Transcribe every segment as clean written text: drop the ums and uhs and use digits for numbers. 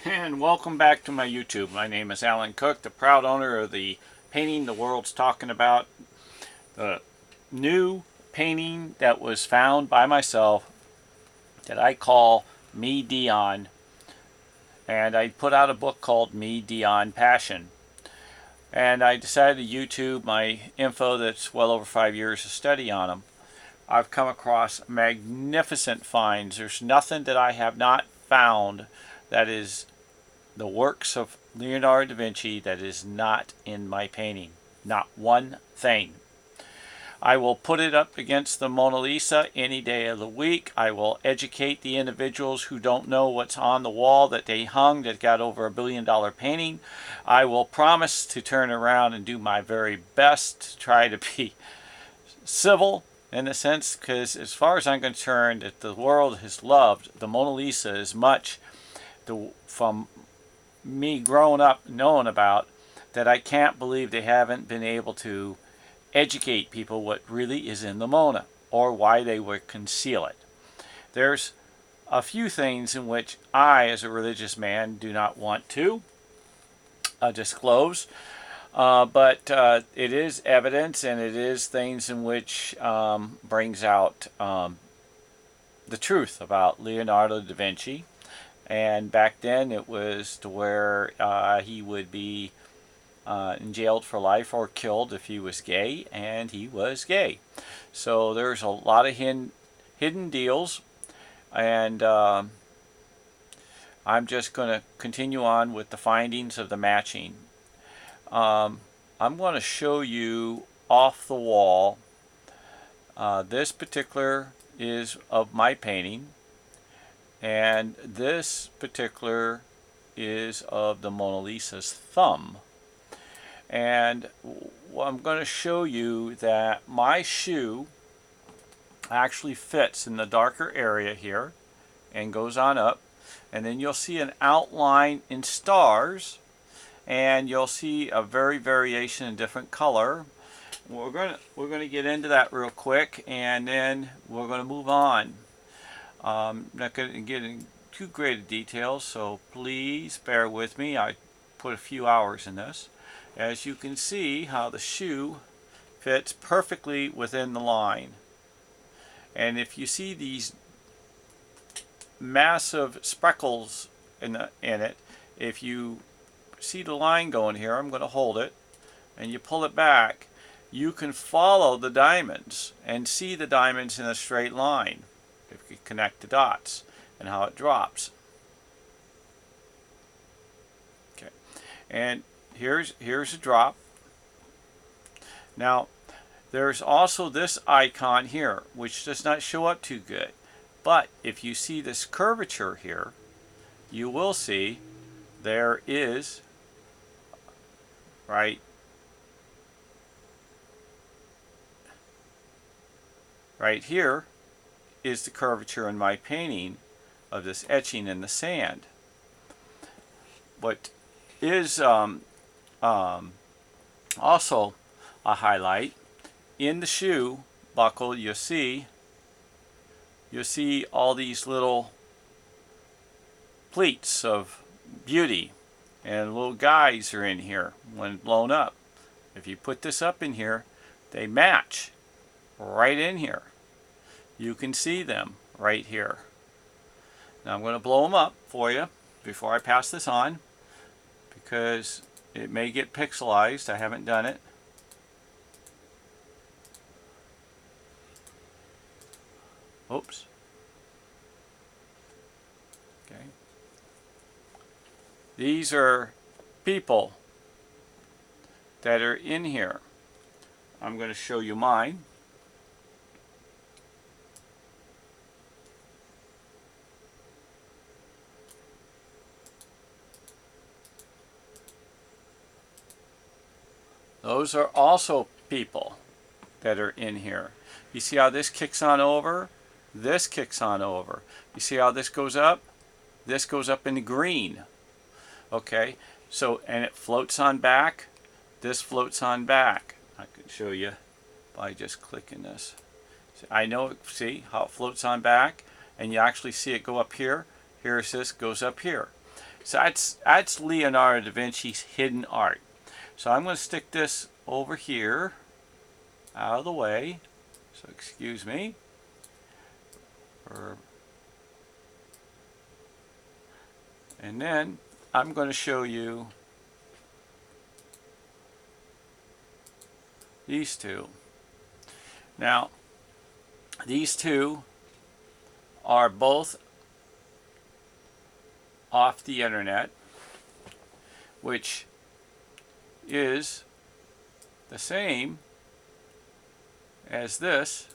And welcome back to my YouTube. My name is Alan Cook, the proud owner of the painting the world's talking about. The new painting that was found by myself that I call Me Dion. And I put out a book called MIDIONPASSION. And I decided to YouTube my info that's well over 5 years of study on them. I've come across magnificent finds. There's nothing that I have not found that is the works of Leonardo da Vinci that is not in my painting. Not one thing. I will put it up against the Mona Lisa any day of the week. I will educate the individuals who don't know what's on the wall that they hung that got over $1 billion painting. I will promise to turn around and do my very best to try to be civil in a sense, because as far as I'm concerned, that the world has loved the Mona Lisa as much from me growing up knowing about, that I can't believe they haven't been able to educate people what really is in the Mona or why they would conceal it. There's a few things in which I, as a religious man, do not want to disclose, but it is evidence, and it is things in which brings out the truth about Leonardo da Vinci. And back then it was to where he would be jailed for life or killed if he was gay, and he was gay. So there's a lot of hidden deals, and I'm just going to continue on with the findings of the matching. I'm going to show you off the wall. This particular is of my painting, and this particular is of the Mona Lisa's thumb. And I'm going to show you that my shoe actually fits in the darker area here and goes on up, and then you'll see an outline in stars, and you'll see a variation in different color. We're going to get into that real quick, and then we're going to move on. Not going to get into too great details, so please bear with me. I put a few hours in this. As you can see how the shoe fits perfectly within the line. And if you see these massive speckles in it, if you see the line going here, I'm going to hold it, and you pull it back, you can follow the diamonds and see the diamonds in a straight line if you connect the dots and how it drops. Okay, and here's a drop. Now there's also this icon here which does not show up too good, but if you see this curvature here, you will see there is right here is the curvature in my painting of this etching in the sand. What is also a highlight in the shoe buckle, you'll see all these little pleats of beauty, and little guys are in here when blown up. If you put this up in here, they match right in here. You can see them right here. Now I'm going to blow them up for you before I pass this on, because it may get pixelized. I haven't done it. Oops. Okay. These are people that are in here. I'm going to show you mine. Those are also people that are in here. You see how this kicks on over? This kicks on over. You see how this goes up? This goes up into green. Okay, so, and it floats on back. This floats on back. I can show you by just clicking this. I know, see how it floats on back, and you actually see it go up here. Here's this, goes up here. So that's Leonardo da Vinci's hidden art. So I'm going to stick this over here, out of the way. So excuse me. And then I'm going to show you these two. Now, these two are both off the internet, which is the same as this.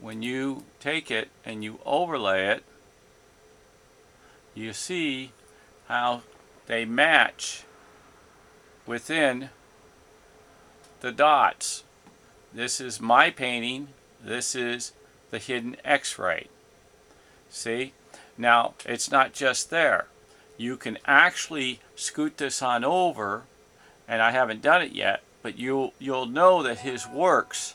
When you take it and you overlay it, you see how they match within the dots. This is my painting. This is the hidden X-ray. See? Now, it's not just there. You can actually scoot this on over, and I haven't done it yet, but you'll know that his works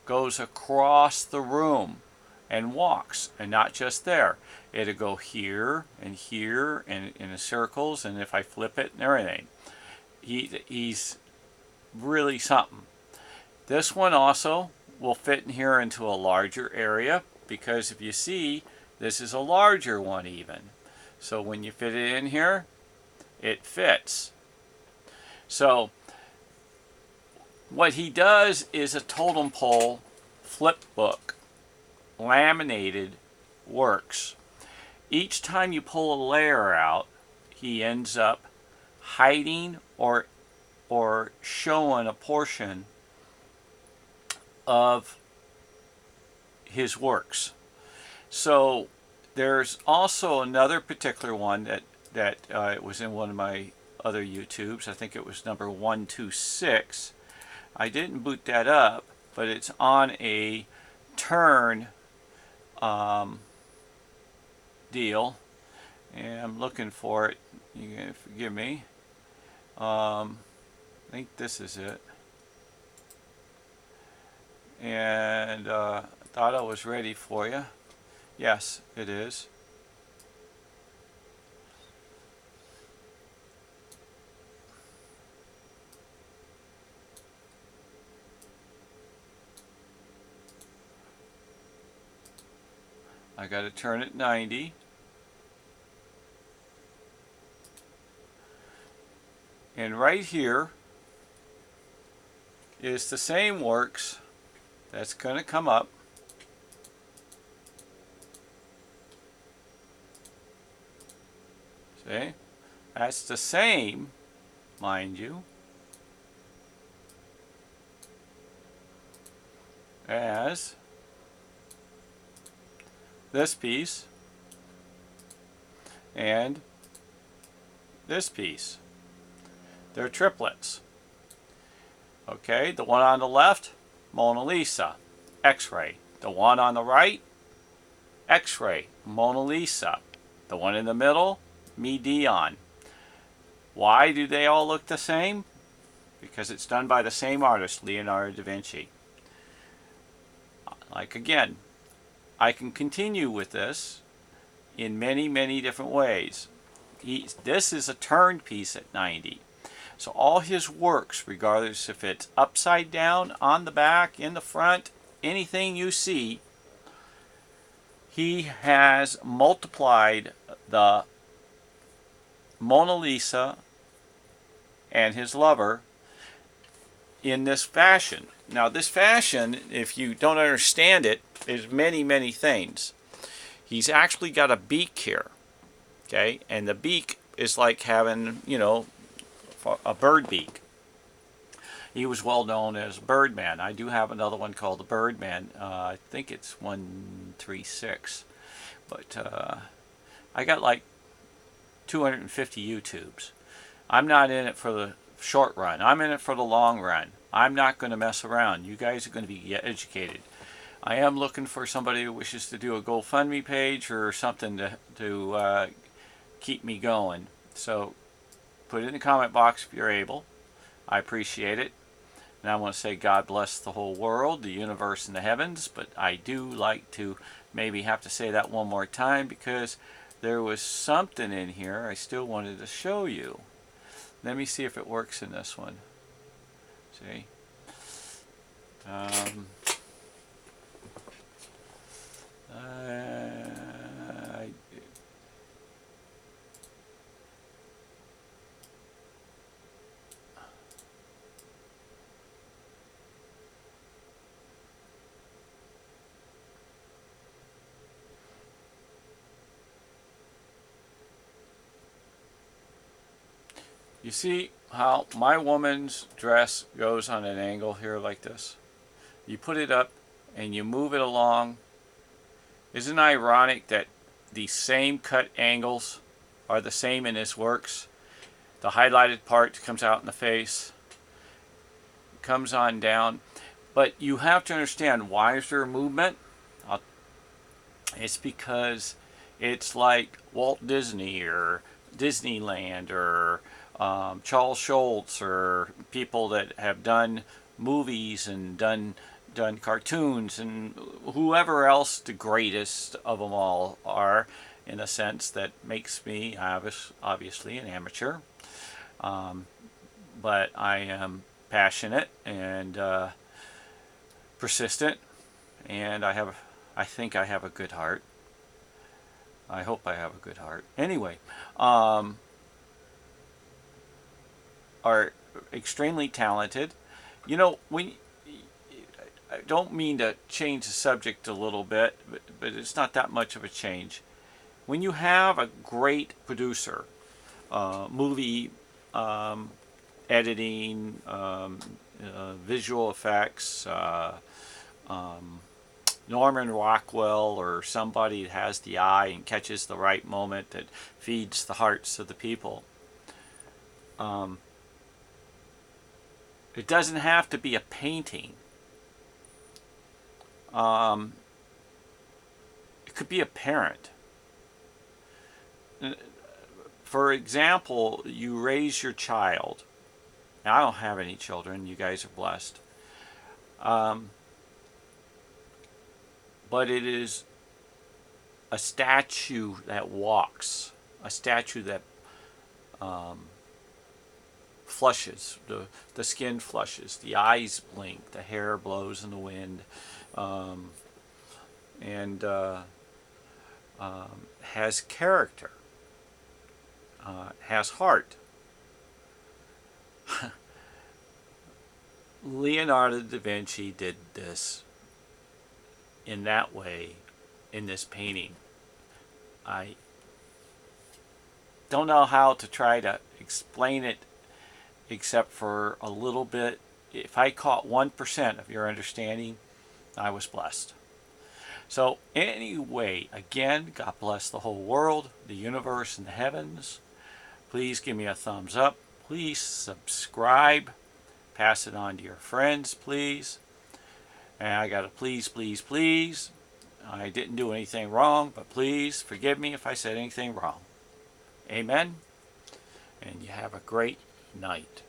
goes across the room and walks, and not just there. It'll go here and in the circles, and if I flip it and everything. He's really something. This one also will fit in here into a larger area, because if you see, this is a larger one even. So when you fit it in here, it fits. So what he does is a totem pole flip book, laminated works. Each time you pull a layer out, he ends up hiding or showing a portion of his works. So there's also another particular one that it was in one of my other YouTubes. I think it was number 126. I didn't boot that up, but it's on a turn deal, and I'm looking for it. You can forgive me. I think this is it. And I thought I was ready for you. Yes, it is. I got to turn it 90. And right here is the same works that's going to come up. See? That's the same, mind you, as this piece and this piece. They're triplets. Okay, the one on the left, Mona Lisa, X-ray. The one on the right, X-ray, Mona Lisa. The one in the middle, Midion. Why do they all look the same? Because it's done by the same artist, Leonardo da Vinci. Like again, I can continue with this in many, many different ways. This is a turned piece at 90. So all his works, regardless if it's upside down, on the back, in the front, anything you see, he has multiplied the Mona Lisa and his lover in this fashion. Now this fashion, if you don't understand it, is many, many things. He's actually got a beak here, okay? And the beak is like having, you know, a bird beak. He was well known as Birdman. I do have another one called the Birdman. I think it's 136. But I got like 250 YouTubes. I'm not in it for the short run. I'm in it for the long run. I'm not going to mess around. You guys are going to be educated. I am looking for somebody who wishes to do a GoFundMe page or something to keep me going. So put it in the comment box if you're able. I appreciate it. And I want to say God bless the whole world, the universe, and the heavens. But I do like to maybe have to say that one more time, because there was something in here I still wanted to show you. Let me see if it works in this one. See? You see how my woman's dress goes on an angle here like this? You put it up and you move it along. Isn't it ironic that the same cut angles are the same in this works? The highlighted part comes out in the face, comes on down. But you have to understand, why is there movement? It's because it's like Walt Disney or Disneyland or Charles Schultz or people that have done movies and done cartoons, and whoever else the greatest of them all are, in a sense that makes me obviously an amateur. But I am passionate and persistent, and I think I have a good heart. I hope I have a good heart. Anyway, are extremely talented. You know, I don't mean to change the subject a little bit, but it's not that much of a change. When you have a great producer, movie editing, visual effects, Norman Rockwell, or somebody that has the eye and catches the right moment that feeds the hearts of the people. It doesn't have to be a painting. It could be a parent. For example, you raise your child. Now, I don't have any children. You guys are blessed. But it is a statue that walks, a statue that flushes, the skin flushes, the eyes blink, the hair blows in the wind, and has character, has heart. Leonardo da Vinci did this in that way in this painting. I don't know how to try to explain it except for a little bit. If I caught 1% of your understanding, I was blessed. So anyway, again, God bless the whole world, the universe, and the heavens. Please give me a thumbs up. Please subscribe. Pass it on to your friends, please. And I got a please, please, please. I didn't do anything wrong, but please forgive me if I said anything wrong. Amen. And you have a great night.